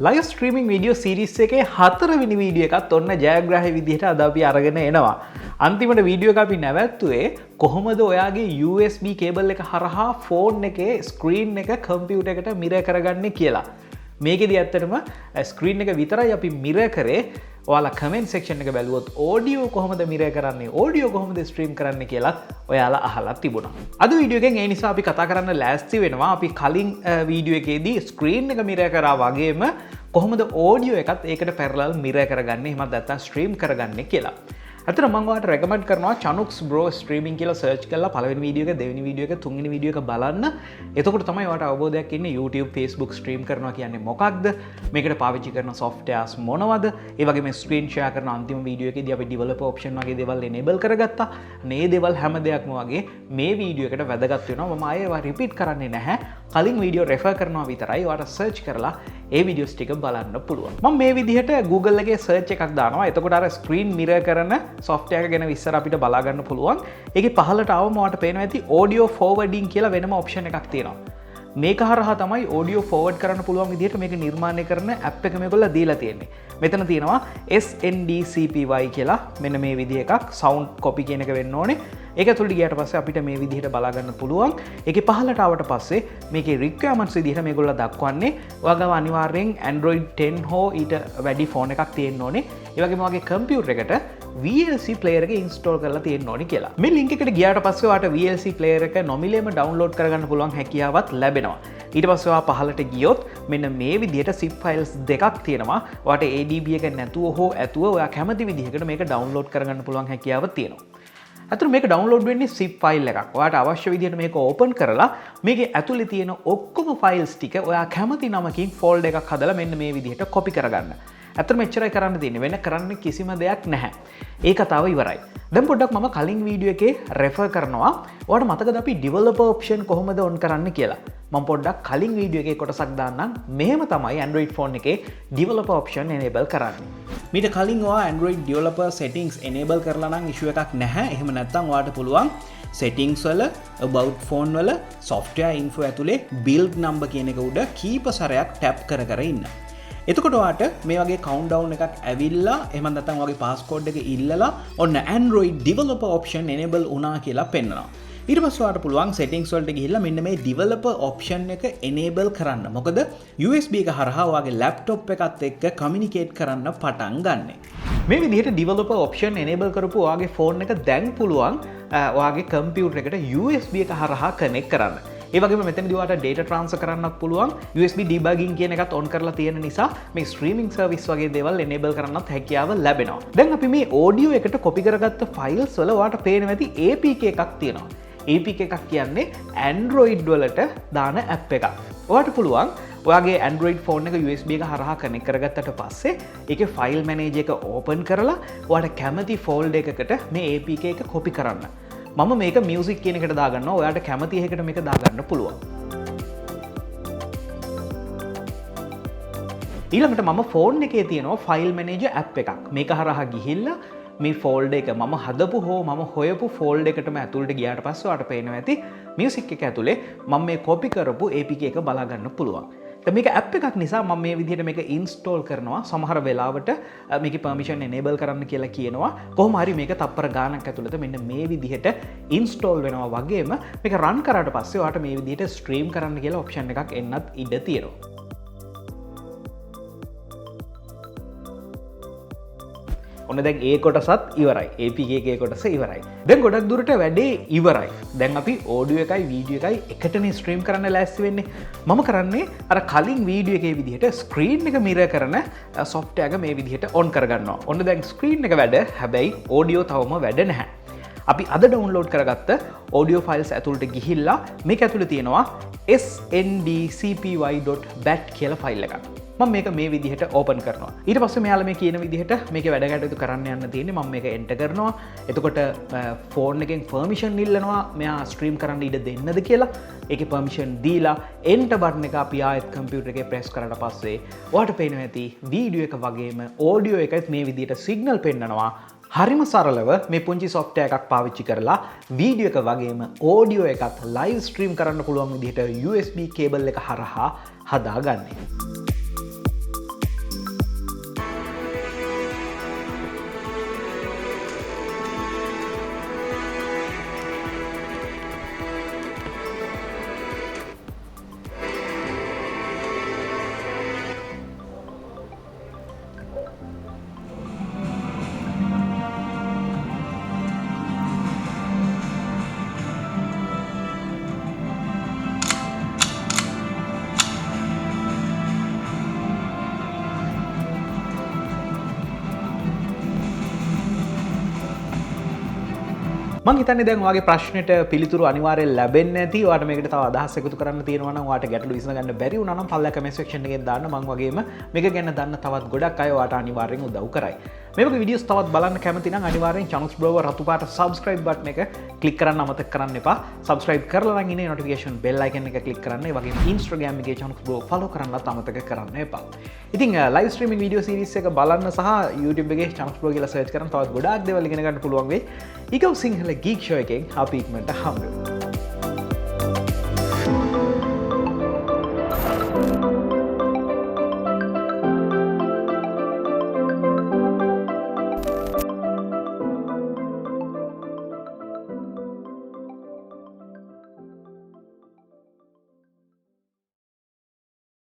Live streaming video series එකේ 4 වෙනි video එකත් ඔන්න ජයග්‍රාහී විදිහට අද අපි අරගෙන එනවා. අන්තිමට වීඩියෝ එක අපි නැවැත්තුවේ කොහොමද ඔයාගේ USB කේබල් එක හරහා ෆෝන් එකේ ස්ක්‍රීන් එක කම්පියුටර් එකට මිරර් කරගන්නේ කියලා. මේකෙදි ඇත්තටම ස්ක්‍රීන් එක විතරයි අපි මිරර් කරේ. ඔයාලා කමෙන්ට් සෙක්ෂන් එක බැලුවොත් ඔඩියෝ කොහොමද මිරර් කරන්නේ, ඔඩියෝ කොහොමද ස්ට්‍රීම් කරන්නේ කියලාත් ඔයාලා අහලා තිබුණා. අද වීඩියෝ එකෙන් ඒ නිසා අපි කතා කරන්න ලෑස්ති වෙනවා. අපි කලින් වීඩියෝ එකේදී ස්ක්‍රීන් එක මිරර් කරා වගේම කොහොමද ඔඩියෝ එකත් ඒකට පැරලල් මිරර් කරගන්නේ, එහෙමත් නැත්නම් ස්ට්‍රීම් කරගන්නේ කියලා. අතන මම ඔයාලට රෙකමන්ඩ් කරනවා Chanux Bro Streaming කියලා සර්ච් කරලා පළවෙනි වීඩියෝ එක, දෙවෙනි වීඩියෝ එක, තුන්වෙනි වීඩියෝ එක බලන්න. එතකොට තමයි ඔයාලට අවබෝධයක් එන්නේ YouTube, Facebook ස්ට්‍රීම් කරනවා කියන්නේ මොකක්ද? මේකට පාවිච්චි කරන softwares මොනවද? ඒ වගේම ස්ක්‍රීන් ෂෙයා කරන අන්තිම වීඩියෝ එකේදී අපි developer option වගේ දේවල් enable කරගත්තා. මේ දේවල් හැම දෙයක්ම වගේ මේ වීඩියෝ එකට වැදගත් වෙනවා. මම ආයෙ ඒවා රිපීට් කරන්නේ නැහැ. කලින් වීඩියෝ රෙෆර් කරනවා විතරයි. ඔයාලට සර්ච් කරලා ඒ වීඩියෝස් ටික බලන්න පුළුවන්. මම මේ විදිහට Google එකේ සර්ච් එකක් දානවා. එතකොට අර ස්ක්‍රීන් මිරර් කරන software එක ගැන විස්තර අපිට බලා ගන්න පුළුවන්. ඒකේ පහළට આવම ඔයාලට පේනවා ඇති audio forwarding කියලා වෙනම option එකක් තියෙනවා. මේක හරහා තමයි audio forward කරන්න පුළුවන් විදිහට මේක නිර්මාණය කරන app එක මේගොල්ලෝ දීලා තියෙන්නේ. මෙතන තියෙනවා SNDCPY කියලා මෙන්න මේ විදිහ එකක් sound copy කියන එක වෙන්න ඕනේ. ඒක ඇතුළට ගියාට පස්සේ අපිට මේ විදිහට බලා ගන්න පුළුවන්. ඒකේ පහළට ආවට පස්සේ මේකේ requirements විදිහට මේගොල්ලෝ දක්වන්නේ ඔයාගම අනිවාර්යෙන් Android 10 හෝ ඊට වැඩි ෆෝන් එකක් තියෙන්න ඕනේ. ඒ වගේම ඔයාගේ කම්පියුටර් එකට VLC player එක install කරලා තියෙන්න ඕනේ කියලා. මේ link එකට ගියාට පස්සේ ඔයාලට VLC player එක නොමිලේම download කරගන්න පුළුවන් හැකියාවක් ලැබෙනවා. ඊට පස්සේ ඔයා පහළට ගියොත් මෙන්න මේ විදිහට zip files දෙකක් තියෙනවා. ඔයාට ADB එක නැතුව හෝ ඇතුව ඔයා කැමති විදිහකට මේක download කරගන්න පුළුවන් හැකියාවක් තියෙනවා. අතන මේක download වෙන්නේ zip file එකක්. ඔයාට අවශ්‍ය විදිහට මේක open කරලා මේකේ ඇතුලේ තියෙන ඔක්කොම files ටික ඔයා කැමති නමකින් folder එකක් හදලා මෙන්න මේ විදිහට copy කරගන්න. ඇත්තටම එච්චරයි කරන්න තියෙන්නේ. වෙන කරන්න කිසිම දෙයක් නැහැ. ඒ කතාව ඉවරයි. දැන් පොඩ්ඩක් මම කලින් වීඩියෝ එකේ රෙෆර් කරනවා. ඔයාලට මතකද අපි developer option කොහොමද on කරන්න කියලා? මම පොඩ්ඩක් කලින් වීඩියෝ එකේ කොටසක් දාන්නම්. මෙහෙම තමයි Android phone එකේ developer option enable කරන්නේ. මීට කලින් ඔයා Android developer settings enable කරලා නම් issue එකක් නැහැ. එහෙම නැත්නම් ඔයාට පුළුවන් settings වල about phone වල software info ඇතුලේ build number කියන එක උඩ කීප සැරයක් tap කර කර ඉන්න. එතකොට ඔයාට මේ වගේ countdown එකක් ඇවිල්ලා එහෙම නැත්නම් ඔයාගේ passcode එක ඉල්ලලා ඔන්න Android developer option enable වුණා කියලා පෙන්නනවා. ඊට පස්සේ ඔයාට පුළුවන් settings වලට ගිහිල්ලා මෙන්න මේ developer option එක enable කරන්න. මොකද USB එක හරහා ඔයාගේ laptop එකත් එක්ක communicate කරන්න පටන් ගන්න. මේ විදිහට developer option enable කරපු ඔයාගේ phone එක දැන් පුළුවන් ඔයාගේ computer එකට USB එක හරහා connect කරන්න. ඒ වගේම මෙතනදී ඔයාලට data transfer කරන්නත් පුළුවන්. USB debugging කියන එකත් on කරලා තියෙන නිසා මේ streaming service වගේ දේවල් enable කරන්නත් හැකියාව ලැබෙනවා. දැන් අපි මේ audio එකට copy කරගත්ත files වල ඔයාලට පේනවා ඇති APK එකක් තියෙනවා. APK එකක් කියන්නේ Android වලට දාන app එකක්. ඔයාලට පුළුවන් ඔයාගේ Android phone එක USB එක හරහා connect කරගත්තට පස්සේ ඒකේ file manager එක open කරලා ඔයාලට කැමති folder එකකට මේ APK එක copy කරන්න. මම මේක මියුසික් කියන එකට දාගන්නවා. ඔයාට කැමති එකකට මේක දාගන්න පුළුවන්. ඊළඟට මම ෆෝන් එකේ තියෙනවා ෆයිල් මැනේජර් ඇප් එකක්. මේක හරහා ගිහිල්ලා මේ ෆෝල්ඩර් එක මම හදපු හෝ මම හොයපු ෆෝල්ඩර් එකටම ඇතුළට ගියාට පස්සේ ඔයාට පේනවා ඇති මියුසික් එක ඇතුලේ මම මේ කොපි කරපු APK එක බලා ගන්න පුළුවන්. මේක ඇප් එකක් නිසා මම මේ විදිහට මේක ඉන්ස්ටෝල් කරනවා. සමහර වෙලාවට මේකේ permission enable කරන්න කියලා කියනවා. කොහොම හරි මේක තප්පර ගානක් ඇතුළත මෙන්න මේ විදිහට ඉන්ස්ටෝල් වෙනවා වගේම මේක රන් කරාට පස්සේ ඔයාට මේ විදිහට ස්ට්‍රීම් කරන්න කියලා ඔප්ෂන් එකක් එන්නත් ඉඩ තියෙනවා. ඔන්න දැන් ඒ කොටසත් ඉවරයි. APK එකේ කොටස ඉවරයි. දැන් ගොඩක් දුරට වැඩේ ඉවරයි. දැන් අපි ඔඩියෝ එකයි වීඩියෝ එකයි එකටනේ ස්ට්‍රීම් කරන්න ලෑස්ති වෙන්නේ. මම කරන්නේ අර කලින් වීඩියෝ එකේ විදිහට ස්ක්‍රීන් එක මිරර් කරන software එක මේ විදිහට on කරගන්නවා. ඔන්න දැන් ස්ක්‍රීන් එක වැඩ. හැබැයි ඔඩියෝ තවම වැඩ නැහැ. අපි අද ඩවුන්ලෝඩ් කරගත්ත audio files ඇතුළට ගිහිල්ලා මේක ඇතුළේ තියෙනවා sndcpy.bat කියලා ෆයිල් එකක්. මම මේක මේ විදිහට ඕපන් කරනවා. ඊට පස්සේ මෙයාලා මේ කියන විදිහට මේකේ වැඩ කටයුතු කරන්න යන්න තියෙන්නේ. මම මේක එන්ටර් කරනවා. එතකොට ෆෝන් එකෙන් පර්මිෂන් ඉල්ලනවා මෙයා ස්ට්‍රීම් කරන්න ඉඩ දෙන්නද කියලා. ඒකේ පර්මිෂන් දීලා එන්ටර් බටන් එක අපි ආයෙත් කම්පියුටර් එකේ ප්‍රෙස් කරලා පස්සේ ඔයාලට පේනවා ඇති වීඩියෝ එක වගේම ඔඩියෝ එකත් මේ විදිහට සිග්නල් පෙන්නනවා. හරිම සරලව මේ පුංචි software එකක් පාවිච්චි කරලා වීඩියෝ එක වගේම ඔඩියෝ එකත් live stream කරන්න පුළුවන් විදිහට USB cable එක හරහා හදාගන්නේ. මං හිතන්නේ දැන් ඔයාගේ ප්‍රශ්නෙට පිළිතුරු අනිවාර්යෙන් ලැබෙන්නේ නැති. ඔයාට මේකට තව අදහස් එකතු කරන්න තියෙනවා නම් ඔයාට ගැටලු විසඳගන්න බැරි වුණා නම් පල්ලා කමෙන්ට් සෙක්ෂන් එකෙන් දාන්න. මං වගේම මේක ගැන දන්න තවත් ගොඩක් අය ඔයාට අනිවාර්යෙන් උදව් කරයි. මේ වගේ වීඩියෝස් තවත් බලන්න කැමති නම් අනිවාර්යෙන් Chanux Blower රතු පාට subscribe button එක ක්ලික් කරන්න අමතක කරන්න එපා. subscribe කරලා නම් ඉන්නේ notification bell icon එක ක්ලික් කරන්න. ඒ වගේම Instagram එකේ Chanux Blower follow කරන්නත් අමතක කරන්න එපා. ඉතින් live streaming video series එක බලන්න සහ YouTube එකේ Chanux Blower කියලා search කරන් තවත් ගොඩාක් දේවල් ඉගෙන ගන්න පුළුවන් වෙයි. ඊගොව සිංහල Geek show එකෙන් අපි ඉක්මනට හම්බෙමු.